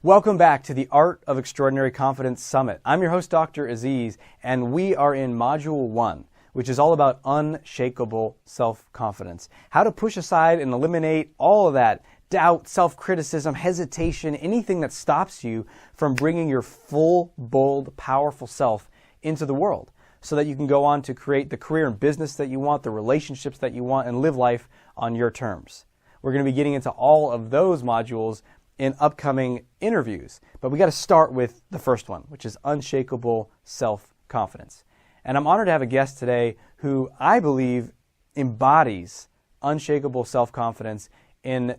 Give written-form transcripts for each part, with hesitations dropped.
Welcome back to the Art of Extraordinary Confidence Summit. I'm your host, Dr. Aziz, and we are in Module 1, which is all about unshakable self-confidence. How to push aside and eliminate all of that doubt, self-criticism, hesitation, anything that stops you from bringing your full, bold, powerful self into the world so that you can go on to create the career and business that you want, the relationships that you want, and live life on your terms. We're going to be getting into all of those modules in upcoming interviews. But we got to start with the first one, which is unshakable self-confidence. And I'm honored to have a guest today who I believe embodies unshakable self-confidence in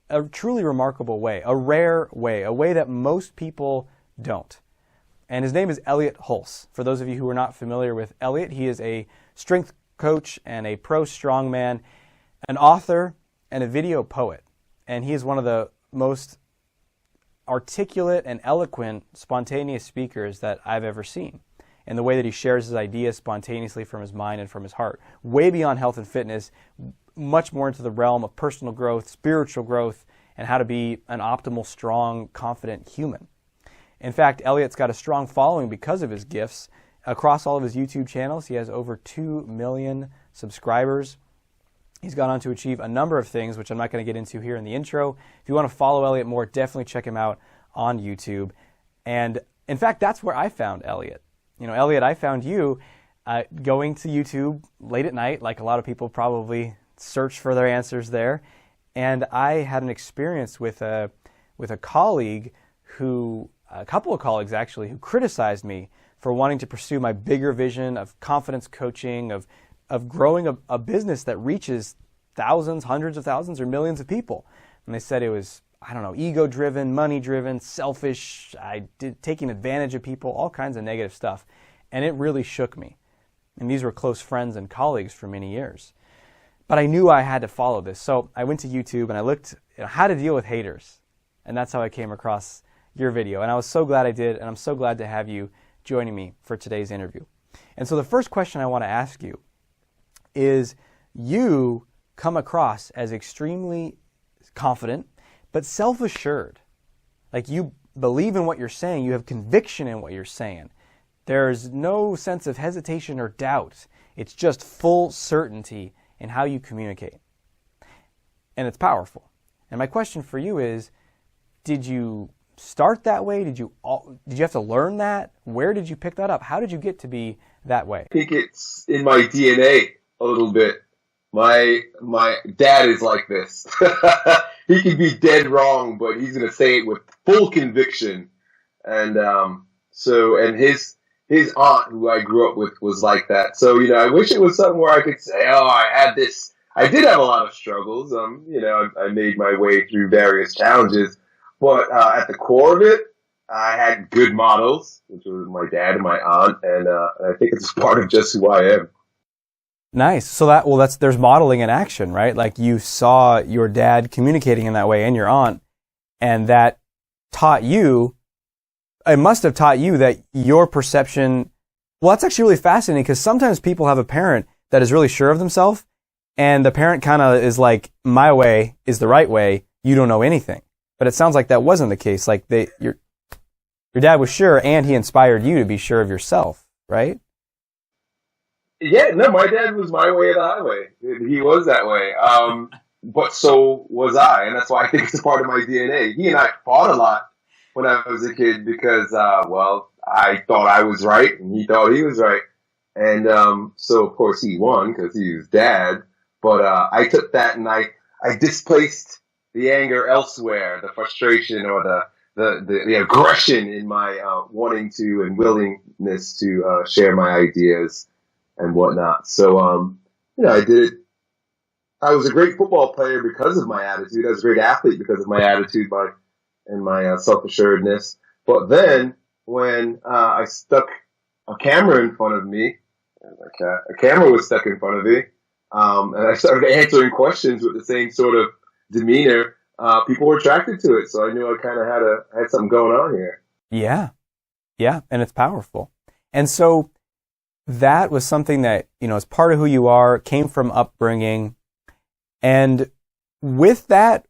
a truly remarkable way, a rare way, a way that most people don't. And his name is Elliott Hulse. For those of you who are not familiar with Elliott, he is a strength coach and a pro strongman, an author, and a video poet. And he is one of the most articulate and eloquent, spontaneous speakers that I've ever seen. And the way that he shares his ideas spontaneously from his mind and from his heart, way beyond health and fitness, much more into the realm of personal growth, spiritual growth, and how to be an optimal, strong, confident human. In fact, Elliott's got a strong following because of his gifts. Across all of his YouTube channels, he has over 2 million subscribers. He's gone on to achieve a number of things, which I'm not going to get into here in the intro. If you want to follow Elliott more, definitely check him out on YouTube. And in fact, that's where I found Elliott. You know, Elliott, I found you going to YouTube late at night, like a lot of people probably search for their answers there. And I had an experience with a colleague who, a couple of colleagues actually, who criticized me for wanting to pursue my bigger vision of confidence coaching, of growing a business that reaches thousands, hundreds of thousands, or millions of people. And they said it was, I don't know, ego-driven, money-driven, selfish, taking advantage of people, all kinds of negative stuff. And it really shook me. And these were close friends and colleagues for many years. But I knew I had to follow this. So I went to YouTube and I looked at how to deal with haters. And that's how I came across your video. And I was so glad I did, and I'm so glad to have you joining me for today's interview. And so the first question I want to ask you is, you come across as extremely confident, but self-assured. Like, you believe in what you're saying, you have conviction in what you're saying. There's no sense of hesitation or doubt. It's just full certainty in how you communicate. And it's powerful. And my question for you is, did you start that way? Did you have to learn that? Where did you pick that up? How did you get to be that way? I think it's in my DNA a little bit. My dad is like this. He can be dead wrong, but he's gonna say it with full conviction. And his aunt, who I grew up with, was like that. So, you know, I wish it was something where I could say, oh, I had this. I did have a lot of struggles. You know, I made my way through various challenges, but at the core of it, I had good models, which was my dad and my aunt, and I think it's part of just who I am. Nice. So there's modeling in action, right? Like, you saw your dad communicating in that way and your aunt, and that taught you, it must have taught you that your perception, well, that's actually really fascinating, because sometimes people have a parent that is really sure of themselves, and the parent kind of is like, my way is the right way, you don't know anything. But it sounds like that wasn't the case. Like, your dad was sure, and he inspired you to be sure of yourself, right? Yeah, no, my dad was my way of the highway. He was that way. But so was I, and that's why I think it's a part of my DNA. He and I fought a lot when I was a kid because, I thought I was right, and he thought he was right. And so, of course, he won because he was dad. But I took that and I displaced the anger elsewhere, the frustration or the aggression in my wanting to and willingness to share my ideas and whatnot. So, you know, I did it. I was a great football player because of my attitude. I was a great athlete because of my attitude and my self-assuredness. But then when I stuck a camera in front of me, like a camera was stuck in front of me, and I started answering questions with the same sort of demeanor, people were attracted to it. So I knew I kind of had something going on here. Yeah. Yeah. And it's powerful. And so that was something that, you know, is part of who you are, came from upbringing. And with that,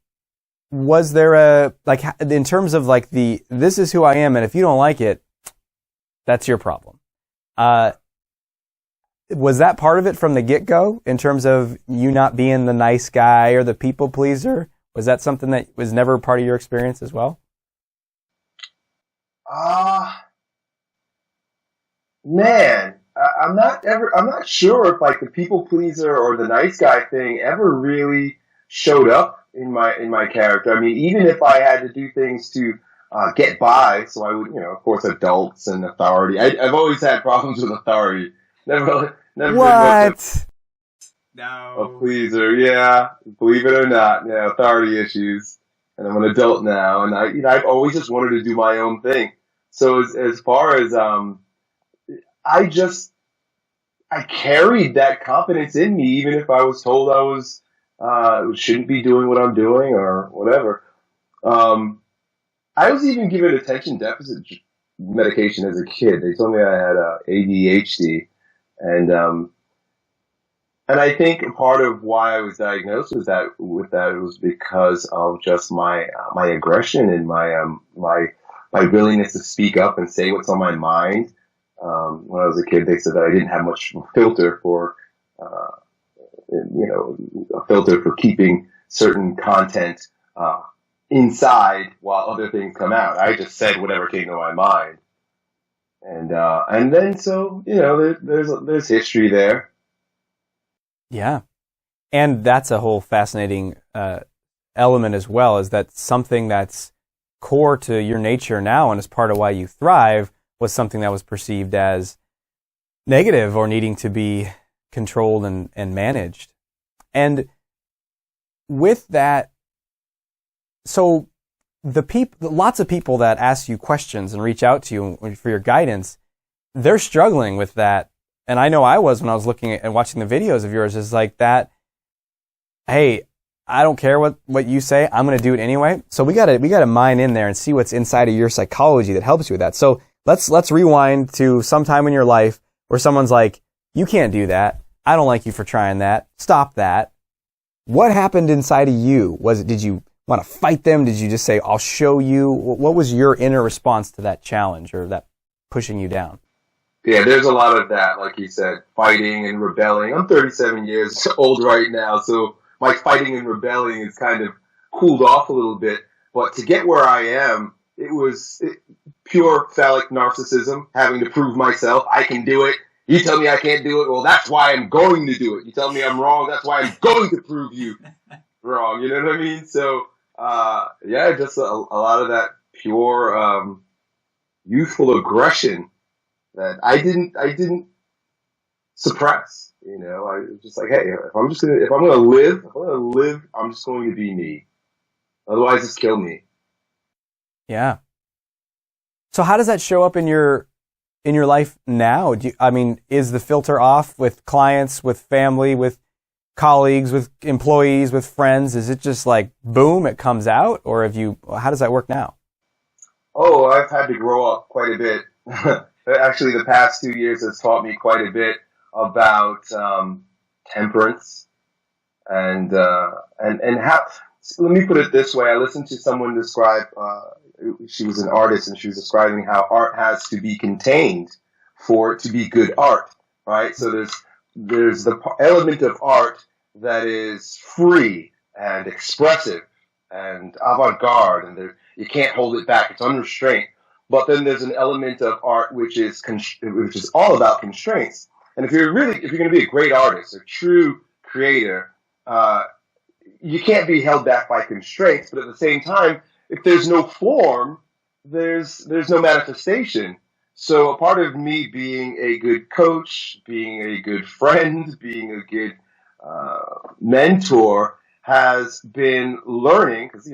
was there a, like, in terms of like this is who I am, and if you don't like it, that's your problem. Was that part of it from the get-go in terms of you not being the nice guy or the people pleaser? Was that something that was never part of your experience as well? Man, I'm not sure if like the people pleaser or the nice guy thing ever really showed up in my character. I mean, even if I had to do things to get by, so I would, of course, adults and authority. I've always had problems with authority. Never been What? a pleaser. Yeah, believe it or not, authority issues. And I'm an adult now, and I've always just wanted to do my own thing. So as far as I carried that confidence in me, even if I was told I was shouldn't be doing what I'm doing or whatever. I was even given attention deficit medication as a kid. They told me I had ADHD, and I think part of why I was diagnosed with that was because of just my aggression and my willingness to speak up and say what's on my mind. When I was a kid, they said that I didn't have much filter for, a filter for keeping certain content inside while other things come out. I just said whatever came to my mind, and then so there's history there. Yeah, and that's a whole fascinating element as well. Is that something that's core to your nature now, and is part of why you thrive? Was something that was perceived as negative or needing to be controlled and managed. And with that, so lots of people that ask you questions and reach out to you for your guidance, they're struggling with that. And I know I was when I was looking at and watching the videos of yours, is like that, hey, I don't care what you say, I'm going to do it anyway. So we got to mine in there and see what's inside of your psychology that helps you with that. So let's rewind to some time in your life where someone's like, you can't do that. I don't like you for trying that. Stop that. What happened inside of you? Did you want to fight them? Did you just say, I'll show you? What was your inner response to that challenge or that pushing you down? Yeah, there's a lot of that, like you said, fighting and rebelling. I'm 37 years old right now, so my fighting and rebelling is kind of cooled off a little bit. But to get where I am, it was pure phallic narcissism, having to prove myself. I can do it. You tell me I can't do it. Well, that's why I'm going to do it. You tell me I'm wrong. That's why I'm going to prove you wrong. You know what I mean? So, just a lot of that pure youthful aggression that I didn't suppress. I was just like, hey, if I'm gonna live, I'm just going to be me. Otherwise, just kill me. Yeah. So how does that show up in your life now? Is the filter off with clients, with family, with colleagues, with employees, with friends? Is it just like, boom, it comes out? Or how does that work now? Oh, I've had to grow up quite a bit. Actually, the past 2 years has taught me quite a bit about temperance and how. Let me put it this way: I listened to someone describe. She was an artist, and she was describing how art has to be contained for it to be good art, right? So there's the element of art that is free and expressive and avant-garde, and you can't hold it back; it's unrestrained. But then there's an element of art which is all about constraints. And if you're going to be a great artist, a true creator, you can't be held back by constraints. But at the same time, if there's no form, there's no manifestation. So a part of me being a good coach, being a good friend, being a good mentor has been learning, because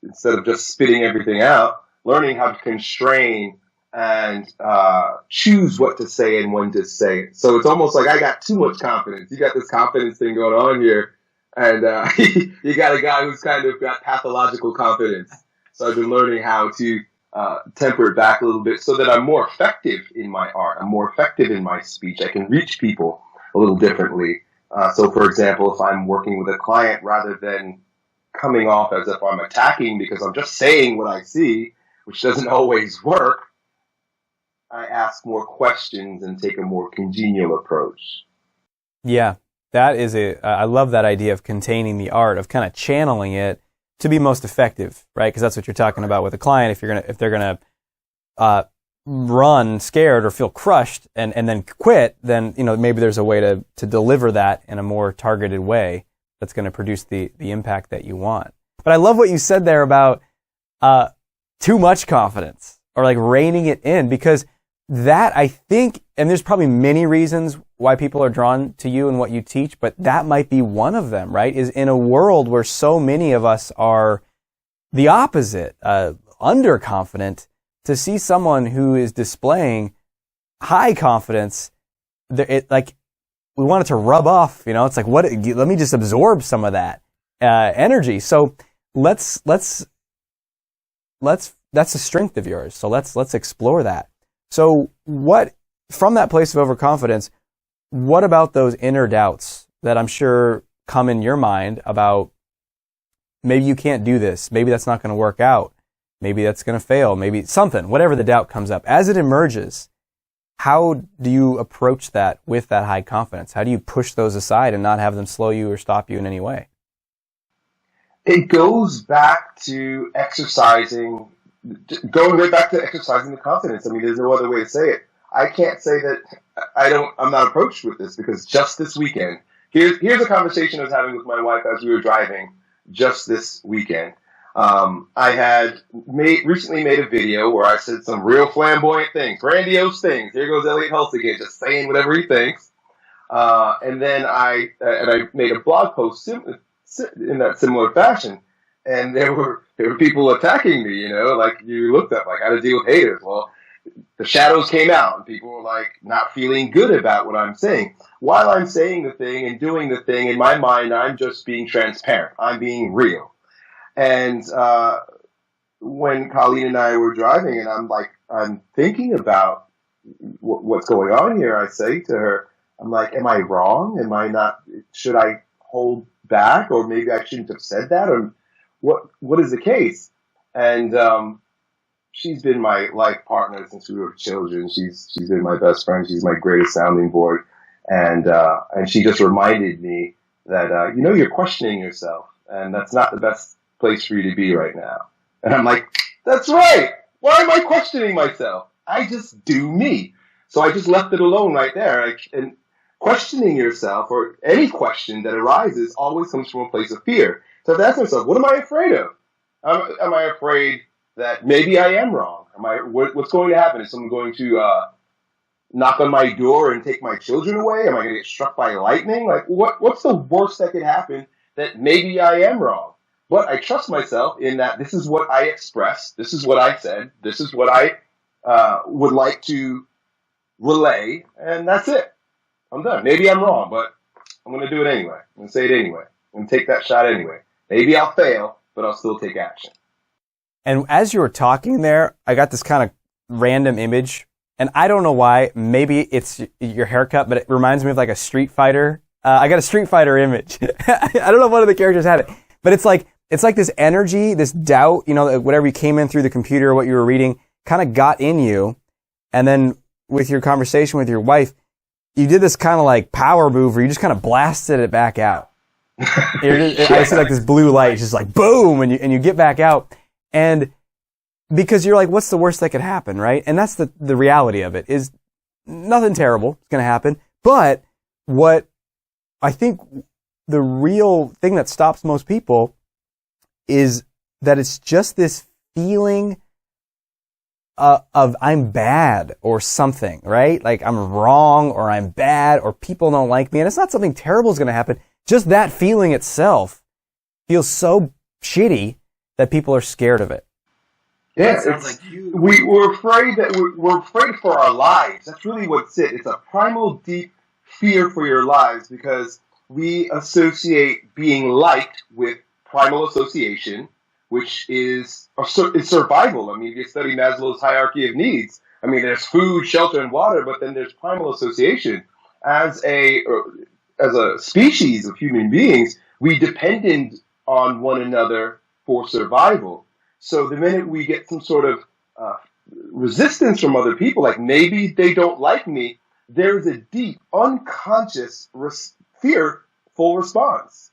instead of just spitting everything out, learning how to constrain and choose what to say and when to say it. So it's almost like I got too much confidence. You got this confidence thing going on here, and you got a guy who's kind of got pathological confidence. So I've been learning how to temper it back a little bit so that I'm more effective in my art. I'm more effective in my speech. I can reach people a little differently. So, for example, if I'm working with a client, rather than coming off as if I'm attacking because I'm just saying what I see, which doesn't always work, I ask more questions and take a more congenial approach. Yeah, that is I love that idea of containing the art, of kind of channeling it to be most effective, right? Because that's what you're talking about with a client. If they're gonna run scared or feel crushed and then quit, then maybe there's a way to deliver that in a more targeted way that's going to produce the impact that you want. But I love what you said there about too much confidence, or like reining it in, because that, I think, and there's probably many reasons why people are drawn to you and what you teach, but that might be one of them, right? Is in a world where so many of us are the opposite, underconfident, to see someone who is displaying high confidence, we want it to rub off, it's like, let me just absorb some of that energy. So that's the strength of yours. So let's explore that. So from that place of overconfidence, what about those inner doubts that I'm sure come in your mind about maybe you can't do this, maybe that's not going to work out, maybe that's going to fail, maybe something, whatever the doubt comes up. As it emerges, how do you approach that with that high confidence? How do you push those aside and not have them slow you or stop you in any way? It goes back to exercising, going right back to exercising the confidence. I mean, there's no other way to say it. I can't say that I'm not approached with this, because just this weekend, here's a conversation I was having with my wife as we were driving just this weekend. I had recently made a video where I said some real flamboyant things, grandiose things. Here goes Elliott Hulse again, just saying whatever he thinks. And then I made a blog post in that similar fashion. And there were people attacking me, like you looked up, like how to deal with haters. Well, the shadows came out and people were like not feeling good about what I'm saying. While I'm saying the thing and doing the thing, in my mind, I'm just being transparent. I'm being real. And when Colleen and I were driving, and I'm thinking about what's going on here, I say to her, I'm like, am I wrong? Am I not? Should I hold back, or maybe I shouldn't have said that, or what is the case? And she's been my life partner since we were children. She's been my best friend. She's my greatest sounding board, and she just reminded me that you're questioning yourself, and that's not the best place for you to be right now. And I'm like, that's right. Why am I questioning myself? I just do me. So I just left it alone right there. And questioning yourself, or any question that arises, always comes from a place of fear. So I've asked myself, what am I afraid of? Am I afraid that maybe I am wrong? What's going to happen? Is someone going to knock on my door and take my children away? Am I going to get struck by lightning? Like, what's the worst that could happen that maybe I am wrong? But I trust myself in that this is what I expressed, this is what I said, this is what I would like to relay, and that's it. I'm done. Maybe I'm wrong, but I'm going to do it anyway. I'm going to say it anyway. I'm going to take that shot anyway. Maybe I'll fail, but I'll still take action. And as you were talking there, I got this kind of random image, and I don't know why. Maybe it's your haircut, but it reminds me of like a Street Fighter. I got a Street Fighter image. I don't know if one of the characters had it, but it's like this energy, this doubt, whatever you came in through the computer, what you were reading, kind of got in you. And then with your conversation with your wife, you did this kind of like power move where you just kind of blasted it back out. I see like this blue light, it's just like boom, and you get back out. And because you're like, what's the worst that could happen, right? And that's the reality of it, is nothing terrible is going to happen. But what I think the real thing that stops most people is that it's just this feeling of I'm bad or something, right? Like I'm wrong, or I'm bad, or people don't like me. And it's not something terrible is going to happen. Just that feeling itself feels so shitty that people are scared of it. Yes, we're afraid we're afraid for our lives. That's really what's it. It's a primal, deep fear for your lives, because we associate being liked with primal association, which is survival. I mean, if you study Maslow's hierarchy of needs, I mean, there's food, shelter, and water, but then there's primal association. As a species of human beings, we depended on one another for survival. So the minute we get some sort of resistance from other people, like maybe they don't like me, there's a deep, unconscious, fearful response.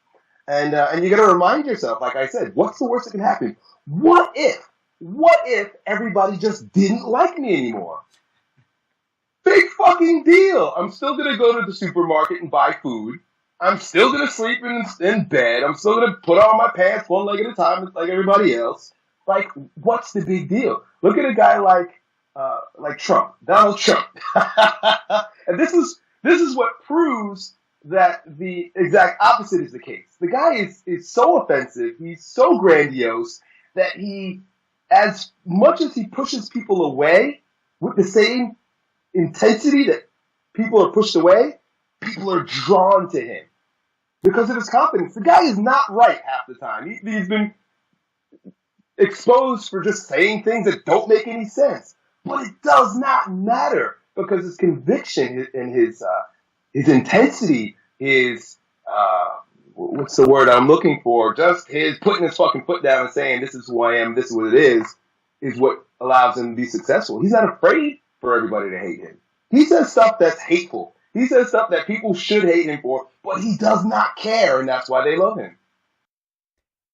And you got to remind yourself, like I said, what's the worst that can happen? What if everybody just didn't like me anymore? Big fucking deal. I'm still going to go to the supermarket and buy food. I'm still going to sleep in bed. I'm still going to put on my pants one leg at a time like everybody else. Like, what's the big deal? Look at a guy like Trump, Donald Trump. And this is what proves that the exact opposite is the case. The guy is so offensive, he's so grandiose, that he, as much as he pushes people away with the same intensity that people are pushed away, people are drawn to him because of his confidence. The guy is not right half the time. He's been exposed for just saying things that don't make any sense. But it does not matter because his conviction and his intensity, his what's the word I'm looking for? Just his putting his fucking foot down and saying, this is who I am, this is what it is what allows him to be successful. He's not afraid for everybody to hate him. He says stuff that's hateful. He says stuff that people should hate him for, but he does not care, and that's why they love him.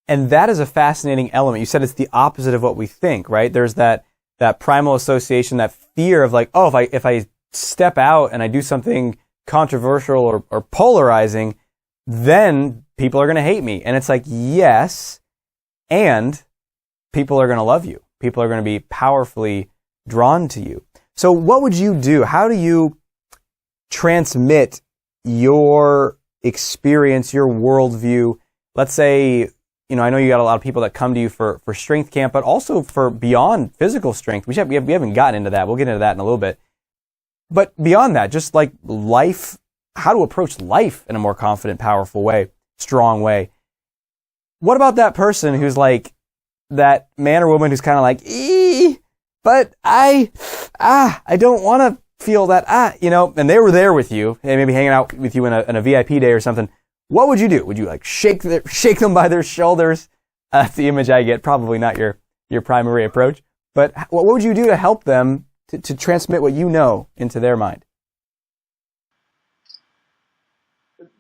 And that is a fascinating element. You said it's the opposite of what we think, right? There's that primal association, that fear of like, oh, if I step out and I do something controversial or polarizing, then people are going to hate me. And it's like, yes, and people are going to love you. People are going to be powerfully drawn to you. So what would you do? How do you transmit your experience, your worldview? Let's say, I know you got a lot of people that come to you for strength camp, but also for beyond physical strength. We haven't gotten into that. We'll get into that in a little bit. But beyond that, just like life, how to approach life in a more confident, powerful way, strong way. What about that person who's like that man or woman who's kind of like, but I don't want to feel that, and they were there with you, and maybe hanging out with you in a VIP day or something. What would you do? Would you like shake them by their shoulders? That's the image I get. Probably not your primary approach. But what would you do to help them to transmit what you know into their mind?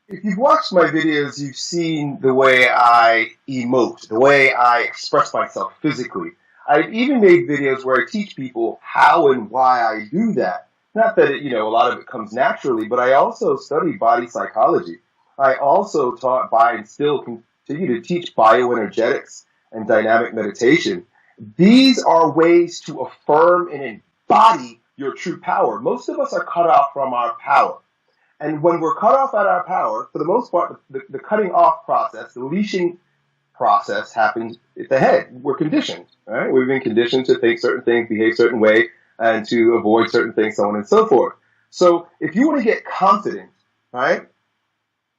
If you've watched my videos, you've seen the way I emote, the way I express myself physically. I've even made videos where I teach people how and why I do that. Not that a lot of it comes naturally, but I also study body psychology. I also taught and still continue to teach bioenergetics and dynamic meditation. These are ways to affirm and embody your true power. Most of us are cut off from our power. And when we're cut off at our power, for the most part, the cutting off process, the leashing process happens at the head. We're conditioned, right? We've been conditioned to think certain things, behave a certain way, and to avoid certain things, so on and so forth. So if you want to get confident, right,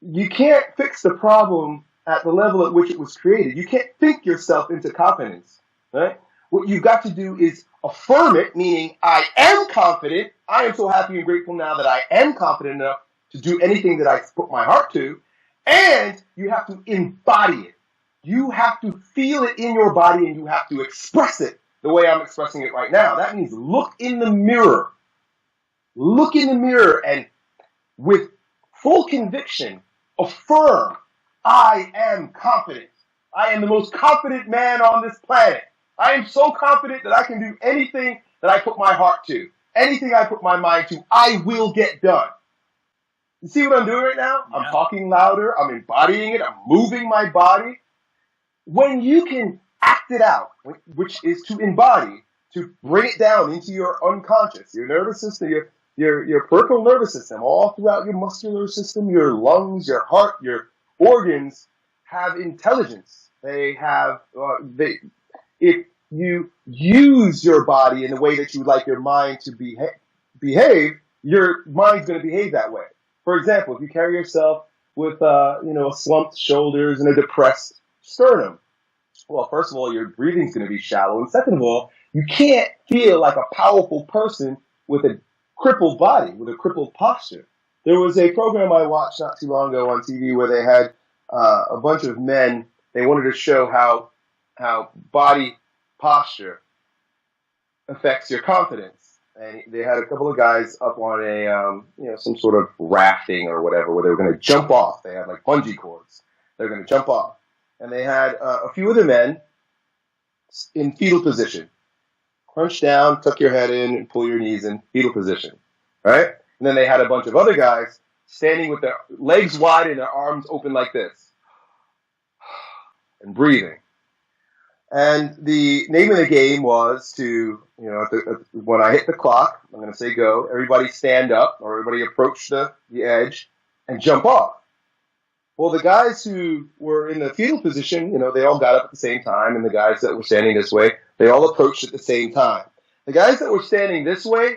you can't fix the problem at the level at which it was created. You can't think yourself into confidence, right? What you've got to do is affirm it, meaning I am confident. I am so happy and grateful now that I am confident enough to do anything that I put my heart to. And you have to embody it. You have to feel it in your body and you have to express it the way I'm expressing it right now. That means look in the mirror. Look in the mirror and with full conviction, affirm, I am confident. I am the most confident man on this planet. I am so confident that I can do anything that I put my heart to. Anything I put my mind to, I will get done. You see what I'm doing right now? Yeah. I'm talking louder. I'm embodying it. I'm moving my body. When you can act it out, which is to embody, to bring it down into your unconscious, your nervous system, your peripheral nervous system, all throughout your muscular system, your lungs, your heart, your organs have intelligence. They have, if you use your body in the way that you would like your mind to behave, your mind's going to behave that way. For example, if you carry yourself with, slumped shoulders and a depressed sternum, well, first of all, your breathing's going to be shallow. And second of all, you can't feel like a powerful person with a crippled body, with a crippled posture. There was a program I watched not too long ago on TV where they had a bunch of men They wanted to show how body posture affects your confidence. And they had a couple of guys up on a, some sort of rafting or whatever, where they were going to jump off. They had like bungee cords. They were going to jump off. And they had a few of the men in fetal position. Crunch down, tuck your head in, and pull your knees in, fetal position. Right? And then they had a bunch of other guys standing with their legs wide and their arms open like this. And breathing. And the name of the game was to, when I hit the clock, I'm going to say go, everybody stand up, or everybody approach the edge and jump off. Well, the guys who were in the fetal position, they all got up at the same time, and the guys that were standing this way, they all approached at the same time. The guys that were standing this way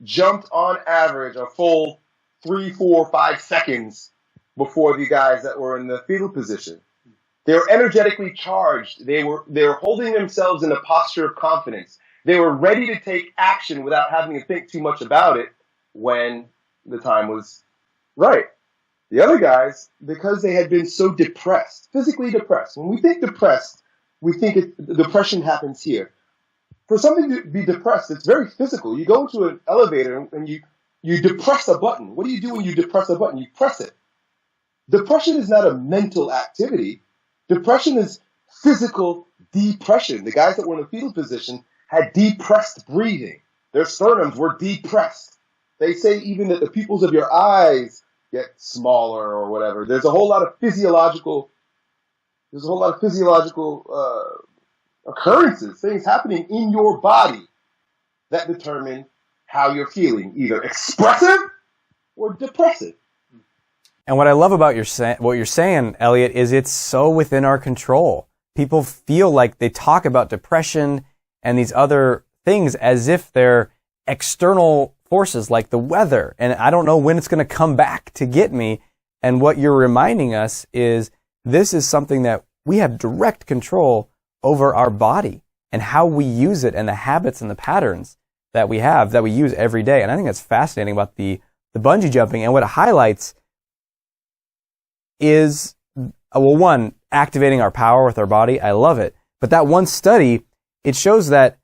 jumped on average a full 3, 4, 5 seconds before the guys that were in the fetal position. They were energetically charged. They were holding themselves in a posture of confidence. They were ready to take action without having to think too much about it when the time was right. The other guys, because they had been so depressed, physically depressed. When we think depressed, we think depression happens here. For something to be depressed, it's very physical. You go into an elevator and you depress a button. What do you do when you depress a button? You press it. Depression is not a mental activity. Depression is physical depression. The guys that were in the fetal position had depressed breathing. Their sternums were depressed. They say even that the pupils of your eyes get smaller or whatever. There's a whole lot of physiological occurrences, things happening in your body that determine how you're feeling, either expressive or depressive. And what I love about what you're saying, Elliott, is it's so within our control. People feel like they talk about depression and these other things as if they're external forces like the weather. And I don't know when it's going to come back to get me. And what you're reminding us is this is something that we have direct control over our body and how we use it and the habits and the patterns that we have, that we use every day. And I think that's fascinating about the bungee jumping. And what it highlights is, one, activating our power with our body. I love it. But that one study, it shows that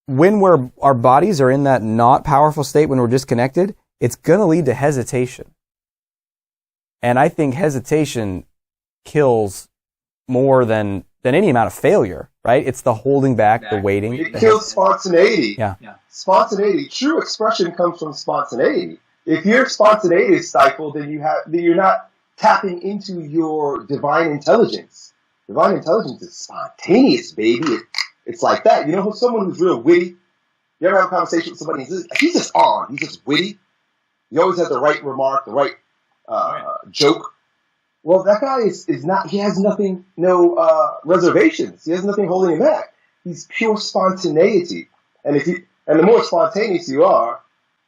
when our bodies are in that not powerful state, when we're disconnected, it's going to lead to hesitation. And I think hesitation kills more than any amount of failure, right? It's the holding back, the waiting. It kills spontaneity. Yeah. Spontaneity. True expression comes from spontaneity. If your spontaneity is stifled, then you're not tapping into your divine intelligence. Divine intelligence is spontaneous, baby. It's like that. You know, someone who's real witty. You ever have a conversation with somebody? He's just on. He's just witty. He always has the right remark, the right joke. Well, that guy is not. He has nothing, no reservations. He has nothing holding him back. He's pure spontaneity. And the more spontaneous you are,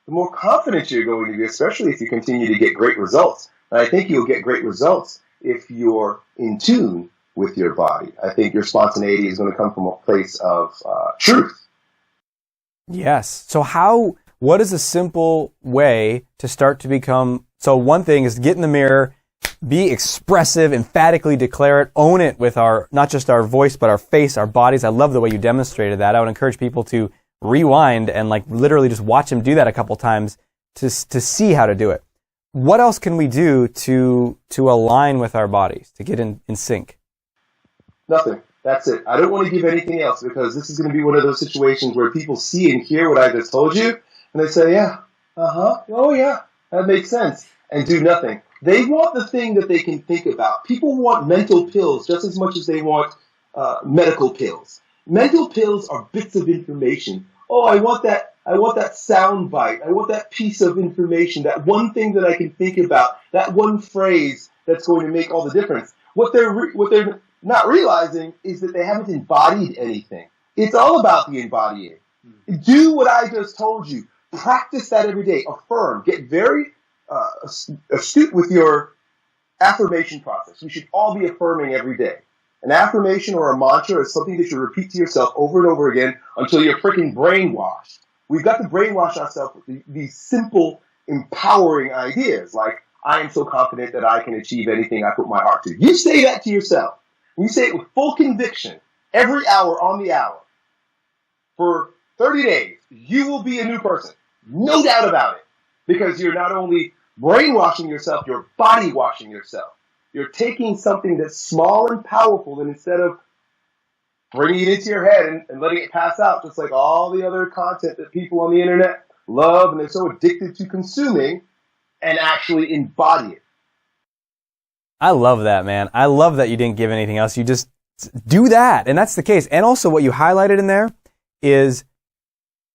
the more confident you're going to be, especially if you continue to get great results. And I think you'll get great results if you're in tune with your body. I think your spontaneity is going to come from a place of truth. Yes. So what is a simple way to start to become, so one thing is to get in the mirror, be expressive, emphatically declare it, own it with not just our voice, but our face, our bodies. I love the way you demonstrated that. I would encourage people to rewind and literally just watch him do that a couple times to see how to do it. What else can we do to align with our bodies, to get in sync? Nothing. That's it. I don't want to give anything else because this is going to be one of those situations where people see and hear what I just told you, and they say, yeah, oh yeah, that makes sense, and do nothing. They want the thing that they can think about. People want mental pills just as much as they want medical pills. Mental pills are bits of information. Oh, I want that sound bite. I want that piece of information, that one thing that I can think about, that one phrase that's going to make all the difference. What they're not realizing is that they haven't embodied anything. It's all about the embodying. Do what I just told you. Practice that every day. Affirm. Get very astute with your affirmation process. You should all be affirming every day. An affirmation or a mantra is something that you repeat to yourself over and over again until you're freaking brainwashed. We've got to brainwash ourselves with these simple, empowering ideas like, I am so confident that I can achieve anything I put my heart to. You say that to yourself. and you say it with full conviction, every hour on the hour, for 30 days, you will be a new person. No doubt about it. Because you're not only brainwashing yourself, you're body washing yourself. You're taking something that's small and powerful, and instead of bringing it into your head and letting it pass out, just like all the other content that people on the internet love and they're so addicted to consuming, and actually embody it. I love that, man. I love that you didn't give anything else. You just do that. And that's the case. And also what you highlighted in there is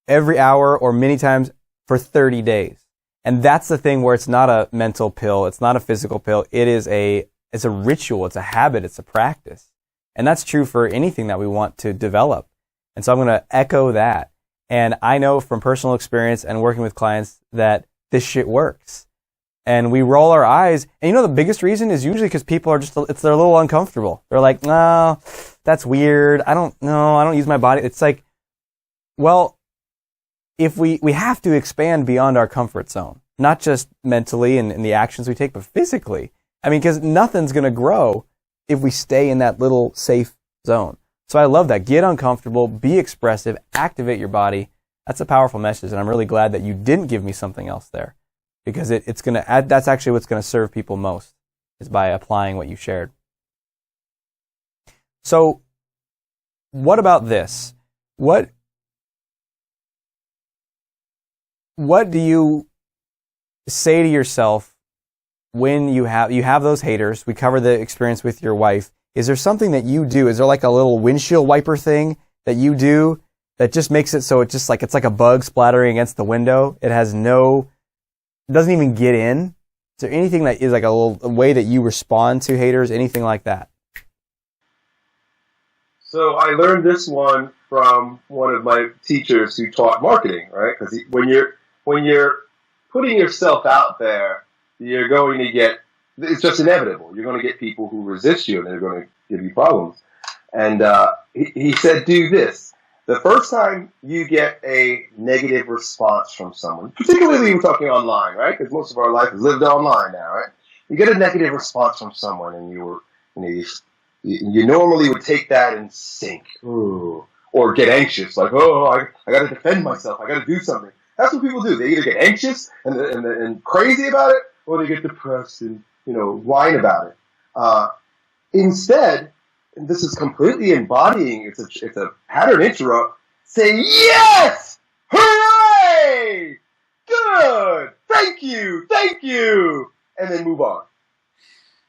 every hour or many times for 30 days. And that's the thing where it's not a mental pill. It's not a physical pill. It's a ritual. It's a habit. It's a practice. And that's true for anything that we want to develop. And so I'm going to echo that. And I know from personal experience and working with clients that this shit works. And we roll our eyes. And you know, the biggest reason is usually because people are they're a little uncomfortable. They're like, no, that's weird. I don't use my body. It's like, well, if we have to expand beyond our comfort zone, not just mentally and in the actions we take, but physically. I mean, because nothing's going to grow if we stay in that little safe zone. So I love that. Get uncomfortable, be expressive, activate your body. That's a powerful message. And I'm really glad that you didn't give me something else there, because it's going to that's actually what's going to serve people most, is by applying what you shared. So what about this? What do you say to yourself when you have those haters? We covered the experience with your wife. Is there something that you do? Is there like a little windshield wiper thing that you do that just makes it so it's like a bug splattering against the window? It doesn't even get in. Is there anything that is like a way that you respond to haters? Anything like that? So I learned this one from one of my teachers who taught marketing, right? Because when you're putting yourself out there, you're going to get, it's just inevitable. You're going to get people who resist you and they're going to give you problems. And he said, do this. The first time you get a negative response from someone, particularly we're talking online, right? Because most of our life is lived online now, right? You get a negative response from someone and you normally would take that and sink. Ooh. Or get anxious, like, I got to defend myself. I got to do something. That's what people do. They either get anxious and crazy about it, or they get depressed and, whine about it. Instead, and this is completely embodying, it's a pattern interrupt, say, yes! Hooray! Good! Thank you! And then move on.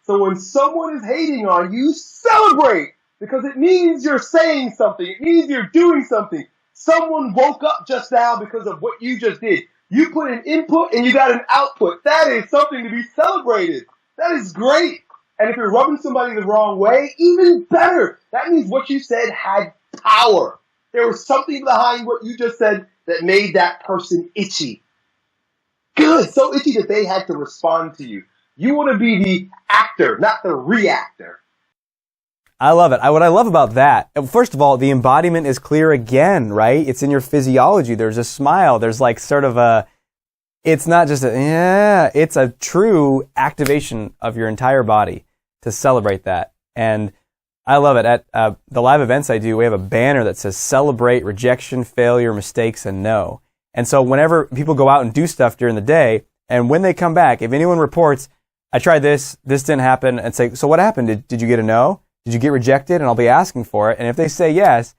So when someone is hating on you, celebrate! Because it means you're saying something. It means you're doing something. Someone woke up just now because of what you just did. You put an input and you got an output. That is something to be celebrated. That is great. And if you're rubbing somebody the wrong way, even better. That means what you said had power. There was something behind what you just said that made that person itchy. Good. So itchy that they had to respond to you. You want to be the actor, not the reactor. I love it. What I love about that, first of all, the embodiment is clear again, right? It's in your physiology. There's a smile. There's like sort of it's not just it's a true activation of your entire body to celebrate that. And I love it. At the live events I do, we have a banner that says celebrate rejection, failure, mistakes, and no. And so whenever people go out and do stuff during the day, and when they come back, if anyone reports, I tried this didn't happen, and say, so what happened? Did you get a no? Did you get rejected? And I'll be asking for it. And if they say yes,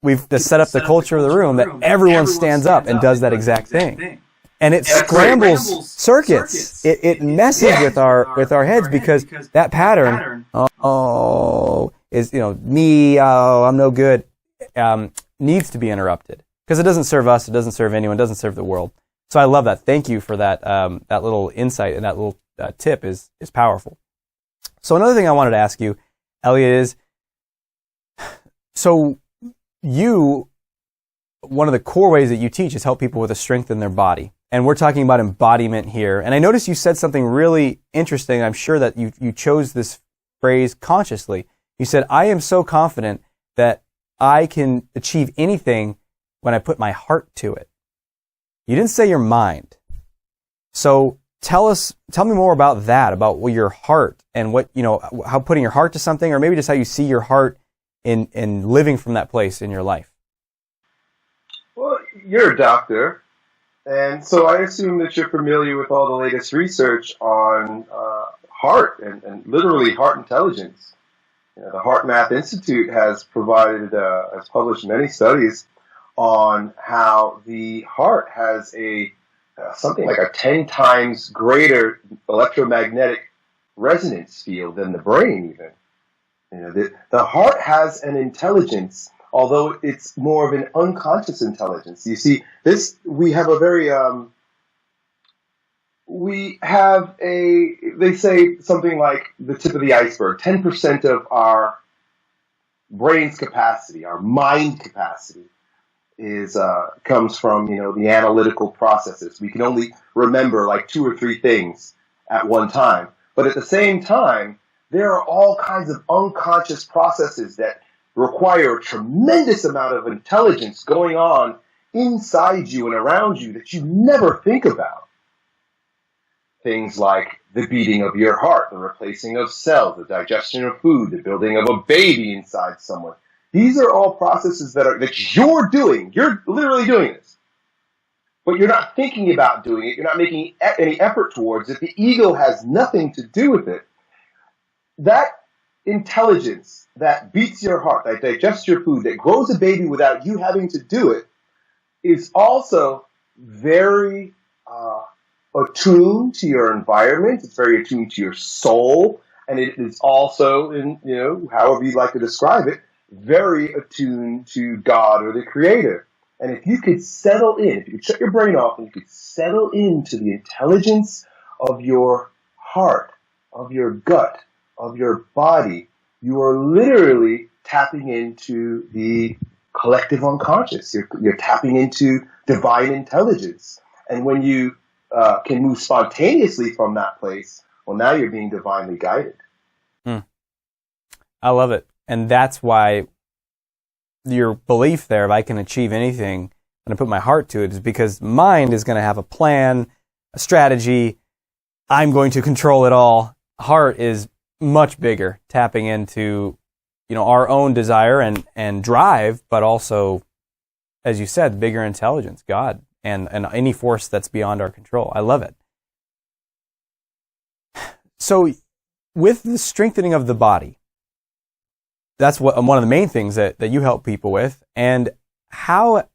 we've just set up the culture of the room that everyone stands up and does that exact thing. And it scrambles circuits. It messes with our heads because that pattern, is, me, I'm no good, needs to be interrupted. Because it doesn't serve us, it doesn't serve anyone, it doesn't serve the world. So I love that. Thank you for that little insight, and that little tip is powerful. So another thing I wanted to ask you, Elliott, is, so one of the core ways that you teach is help people with a strength in their body. And we're talking about embodiment here. And I noticed you said something really interesting. I'm sure that you chose this phrase consciously. You said, I am so confident that I can achieve anything when I put my heart to it. You didn't say your mind. So tell me more about that, about your heart and what, how putting your heart to something, or maybe just how you see your heart in living from that place in your life. Well, you're a doctor, and so I assume that you're familiar with all the latest research on heart and literally heart intelligence. The Heart Math Institute has published many studies on how the heart has something like a 10 times greater electromagnetic resonance field than the brain even. The heart has an intelligence, although it's more of an unconscious intelligence. You see, we have they say something like the tip of the iceberg. 10% of our brain's capacity, our mind capacity, comes from the analytical processes. We can only remember like 2 or 3 things at one time, but at the same time, there are all kinds of unconscious processes that require a tremendous amount of intelligence going on inside you and around you that you never think about. Things like the beating of your heart, the replacing of cells, the digestion of food, the building of a baby inside someone. These are all processes that you're doing. You're literally doing this. But you're not thinking about doing it. You're not making any effort towards it. The ego has nothing to do with it. That intelligence that beats your heart, that digests your food, that grows a baby without you having to do it, is also very attuned to your environment. It's very attuned to your soul, and it is also, however you'd like to describe it, very attuned to God or the Creator. And if you could settle in, if you could shut your brain off and you could settle into the intelligence of your heart, of your gut, of your body, you are literally tapping into the collective unconscious. You're tapping into divine intelligence. And when you can move spontaneously from that place, well, now you're being divinely guided. I love it. And that's why your belief there, if I can achieve anything and I put my heart to it, is because mind is going to have a plan, a strategy. I'm going to control it all. Heart is much bigger, tapping into, our own desire and drive, but also, as you said, bigger intelligence, God, and any force that's beyond our control. I love it. So with the strengthening of the body, that's one of the main things that you help people with. And so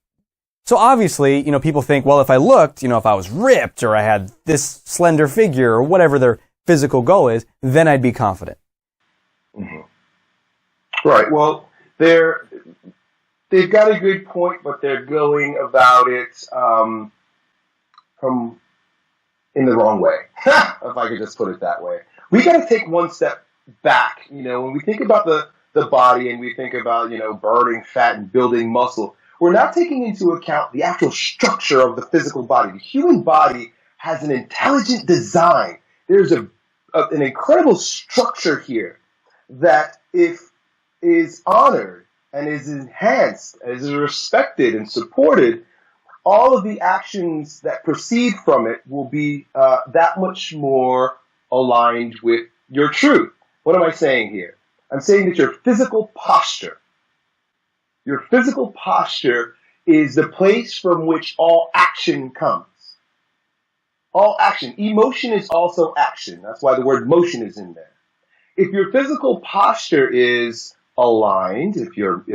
obviously, people think, well, if I looked, if I was ripped or I had this slender figure or whatever their physical goal is, then I'd be confident. Mm-hmm. Right. Well, they've got a good point, but they're going about it in the wrong way, if I could just put it that way. We got to take one step back. When we think about the body and we think about, burning fat and building muscle, we're not taking into account the actual structure of the physical body. The human body has an intelligent design. There's an incredible structure here that, if is honored and is enhanced, is respected and supported, all of the actions that proceed from it will be that much more aligned with your truth. What am I saying here? I'm saying that your physical posture is the place from which all action comes. All action. Emotion is also action. That's why the word motion is in there. If your physical posture is aligned, if your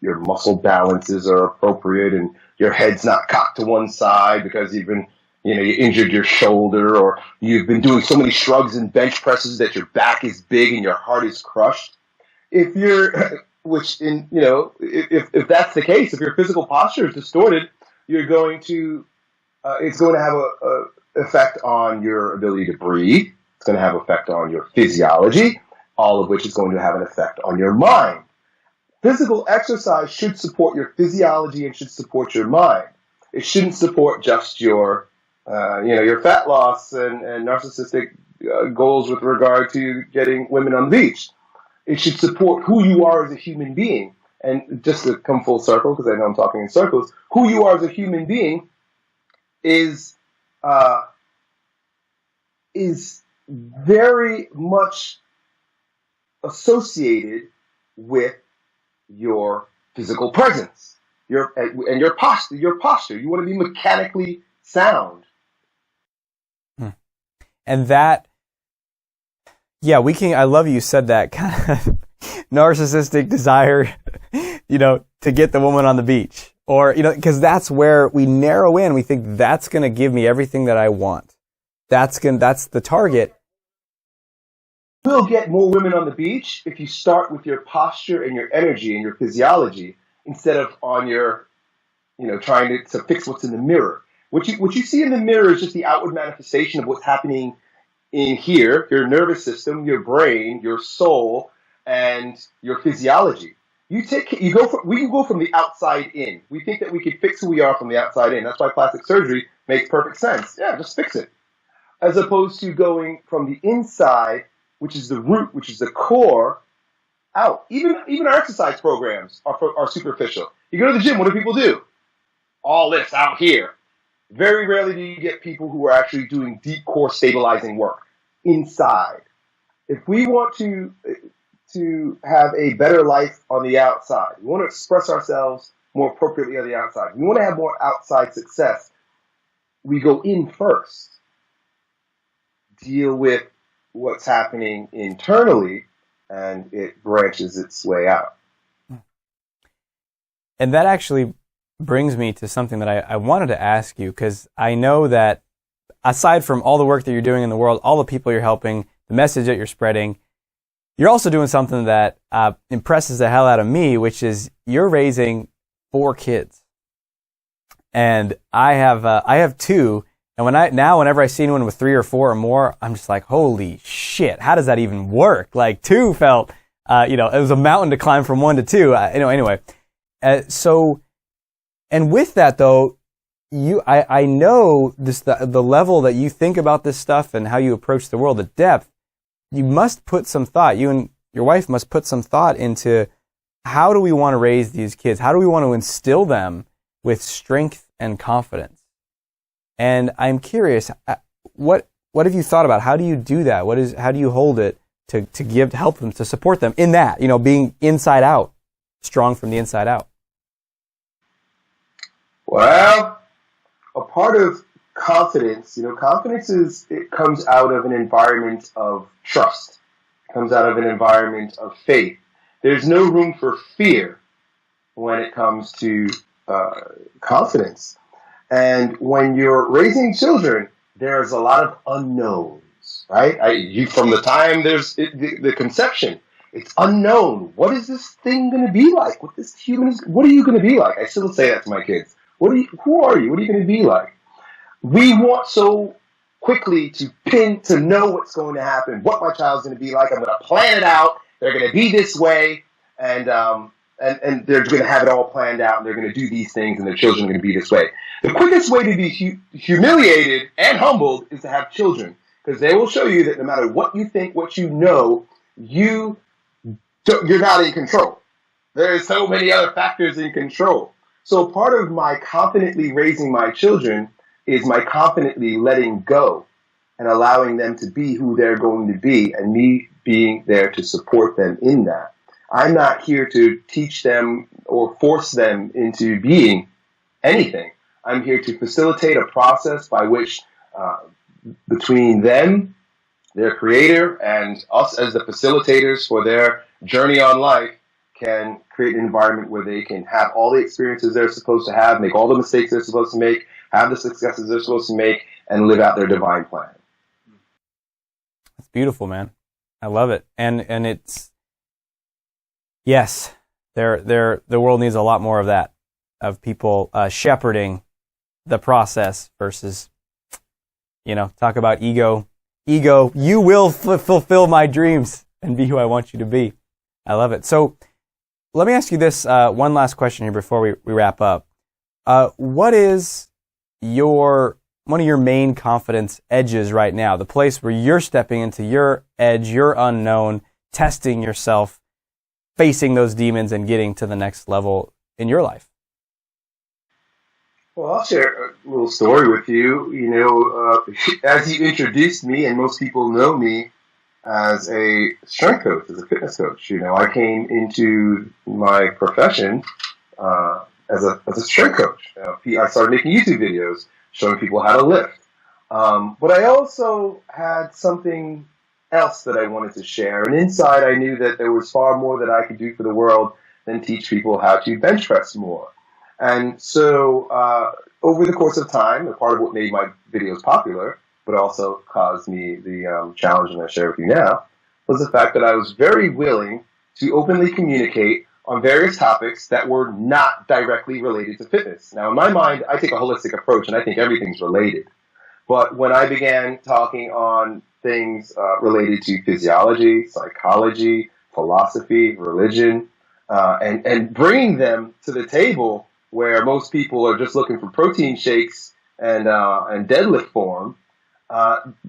muscle balances are appropriate and your head's not cocked to one side because you've been, you injured your shoulder, or you've been doing so many shrugs and bench presses that your back is big and your heart is crushed. If that's the case, if your physical posture is distorted, it's going to have a effect on your ability to breathe. It's going to have an effect on your physiology, all of which is going to have an effect on your mind. Physical exercise should support your physiology and should support your mind. It shouldn't support just your fat loss and narcissistic goals with regard to getting women on the beach. It should support who you are as a human being. And just to come full circle, because I know I'm talking in circles, who you are as a human being is is very much associated with your physical presence, your posture. Your posture. You want to be mechanically sound. And that, yeah, we can. I love you said that kind of narcissistic desire, to get the woman on the beach, or because that's where we narrow in. We think that's going to give me everything that I want. That's the target. You'll get more women on the beach if you start with your posture and your energy and your physiology instead of on your, trying to fix what's in the mirror. What you see in the mirror is just the outward manifestation of what's happening in here, your nervous system, your brain, your soul, and your physiology. We can go from the outside in. We think that we can fix who we are from the outside in. That's why plastic surgery makes perfect sense. Yeah, just fix it. As opposed to going from the inside, which is the root, which is the core, out. Even our exercise programs are superficial. You go to the gym, what do people do? All this out here. Very rarely do you get people who are actually doing deep core stabilizing work inside. If we want to have a better life on the outside, we want to express ourselves more appropriately on the outside, we want to have more outside success, we go in first. Deal with what's happening internally, and it branches its way out. And that actually brings me to something that I wanted to ask you, because I know that aside from all the work that you're doing in the world, all the people you're helping, the message that you're spreading, you're also doing something that impresses the hell out of me, which is you're raising 4 kids. And I have 2. And whenever I see anyone with 3 or 4 or more, I'm just like, holy shit, how does that even work? Like 2 felt, it was a mountain to climb from 1 to 2. Anyway. And with that though, I know the level that you think about this stuff and how you approach the world, the depth. You must put some thought. You and your wife must put some thought into how do we want to raise these kids? How do we want to instill them with strength and confidence? And I'm curious, what have you thought about? How do you do that? How do you hold it to help them, to support them in that, being inside out, strong from the inside out? Well, a part of confidence, confidence it comes out of an environment of trust. It comes out of an environment of faith. There's no room for fear when it comes to confidence. And when you're raising children, there's a lot of unknowns, right? From the time there's the conception, it's unknown. What is this thing going to be like? What this human is? What are you going to be like? I still say that to my kids. Who are you? What are you going to be like? We want so quickly to know what's going to happen, what my child's going to be like. I'm going to plan it out. They're going to be this way, and they're going to have it all planned out, and they're going to do these things, and their children are going to be this way. The quickest way to be humiliated and humbled is to have children, because they will show you that no matter what you think, what you know, you're not in control. There are so many other factors in control. So part of my confidently raising my children is my confidently letting go and allowing them to be who they're going to be, and me being there to support them in that. I'm not here to teach them or force them into being anything. I'm here to facilitate a process by which between them, their creator, and us as the facilitators for their journey on life can create an environment where they can have all the experiences they're supposed to have, make all the mistakes they're supposed to make, have the successes they're supposed to make, and live out their divine plan. It's beautiful, man. I love it. And it's, yes, the world needs a lot more of that, of people shepherding the process versus, talk about ego. You will fulfill my dreams and be who I want you to be. I love it. So let me ask you this one last question here before we wrap up. What is one of your main confidence edges right now? The place where you're stepping into your edge, your unknown, testing yourself, facing those demons and getting to the next level in your life? Well, I'll share a little story with you. As you introduced me, and most people know me as a strength coach, as a fitness coach. I came into my profession as a strength coach. I started making YouTube videos showing people how to lift. But I also had something else that I wanted to share. And inside, I knew that there was far more that I could do for the world than teach people how to bench press more. And so, over the course of time, a part of what made my videos popular, but also caused me the challenge that I share with you now, was the fact that I was very willing to openly communicate on various topics that were not directly related to fitness. Now, in my mind, I take a holistic approach, and I think everything's related. But when I began talking on things related to physiology, psychology, philosophy, religion, and bringing them to the table where most people are just looking for protein shakes and deadlift form,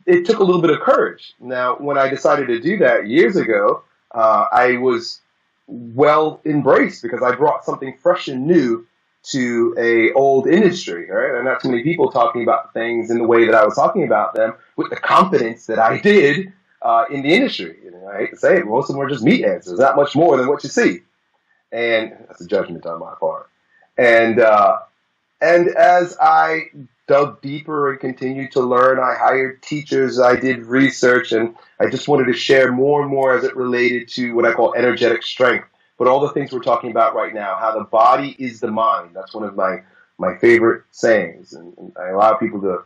it took a little bit of courage. Now, when I decided to do that years ago, I was well embraced because I brought something fresh and new to a old industry, right? And not too many people talking about things in the way that I was talking about them with the confidence that I did in the industry. I hate to say it, most of them are just meatheads. There's not much more than what you see. And that's a judgment on my part. And as I dug deeper and continued to learn, I hired teachers, I did research, and I just wanted to share more and more as it related to what I call energetic strength. But all the things we're talking about right now, how the body is the mind. That's one of my favorite sayings. And I allow people to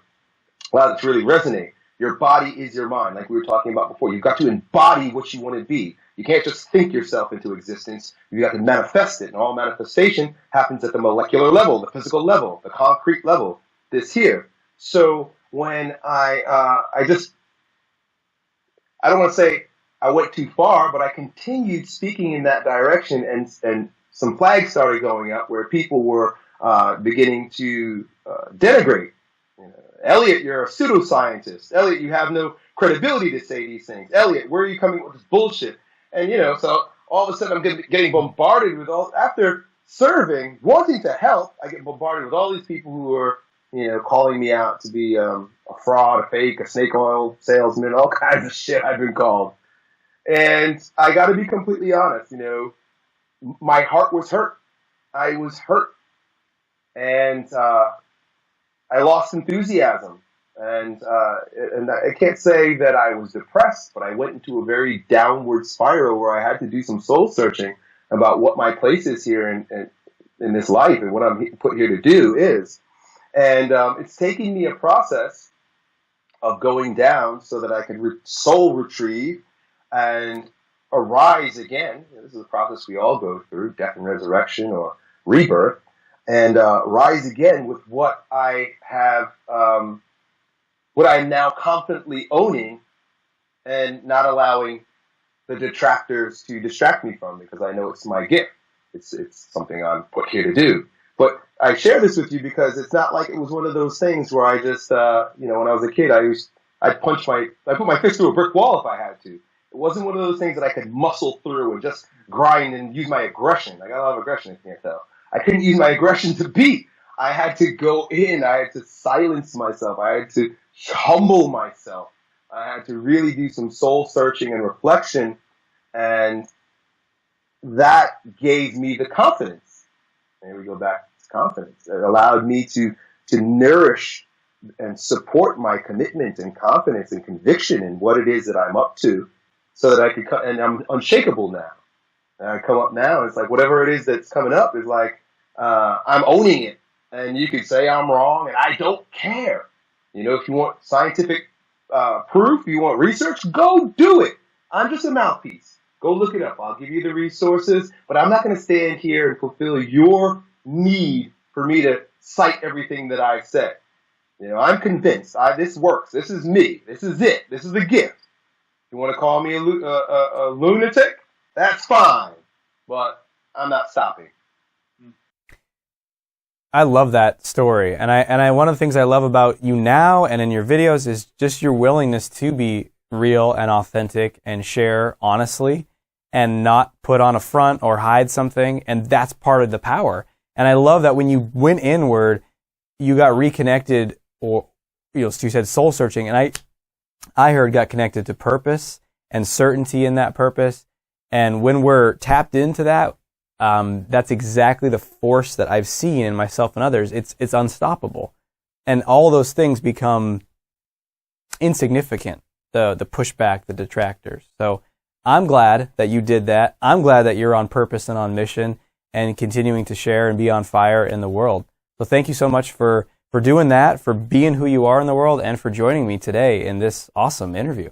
really resonate. Your body is your mind, like we were talking about before. You've got to embody what you want to be. You can't just think yourself into existence. You've got to manifest it. And all manifestation happens at the molecular level, the physical level, the concrete level, this here. So when I don't want to say I went too far, but I continued speaking in that direction, and some flags started going up where people were beginning to denigrate. Elliott, you're a pseudoscientist. Elliott, you have no credibility to say these things. Elliott, where are you coming with this bullshit? And, so all of a sudden I'm getting bombarded with after serving, wanting to help, I get bombarded with all these people who are, calling me out to be a fraud, a fake, a snake oil salesman, all kinds of shit I've been called. And I got to be completely honest, my heart was hurt. I was hurt. And I lost enthusiasm. And I can't say that I was depressed, but I went into a very downward spiral where I had to do some soul searching about what my place is here in this life and what I'm put here to do is. And it's taking me a process of going down so that I can soul retrieve and arise again. This is a process we all go through, death and resurrection or rebirth, and rise again with what I have, what I'm now confidently owning and not allowing the detractors to distract me from, because I know it's my gift. It's something I'm put here to do. But I share this with you because it's not like it was one of those things where I just, when I was a kid, I put my fist through a brick wall if I had to. It wasn't one of those things that I could muscle through and just grind and use my aggression. I got a lot of aggression, if you can't tell. I couldn't use my aggression to beat. I had to go in. I had to silence myself. I had to humble myself. I had to really do some soul searching and reflection. And that gave me the confidence. There we go back to confidence. It allowed me to nourish and support my commitment and confidence and conviction in what it is that I'm up to, so that I could and I'm unshakable now. And I come up now, and it's like whatever it is that's coming up is like I'm owning it. And you could say I'm wrong, and I don't care. If you want scientific proof, you want research, go do it. I'm just a mouthpiece. Go look it up. I'll give you the resources, but I'm not going to stand here and fulfill your need for me to cite everything that I've said. I'm convinced. This works. This is me. This is it. This is the gift. You want to call me a lunatic? That's fine, but I'm not stopping. I love that story, and I one of the things I love about you now and in your videos is just your willingness to be real and authentic and share honestly and not put on a front or hide something, and that's part of the power. And I love that when you went inward, you got reconnected, or you said soul searching, and I heard got connected to purpose and certainty in that purpose. And when we're tapped into that, that's exactly the force that I've seen in myself and others. It's unstoppable, and all those things become insignificant. The pushback, the detractors. So I'm glad that you did that. I'm glad that you're on purpose and on mission and continuing to share and be on fire in the world. So thank you so much for doing that, for being who you are in the world, and for joining me today in this awesome interview.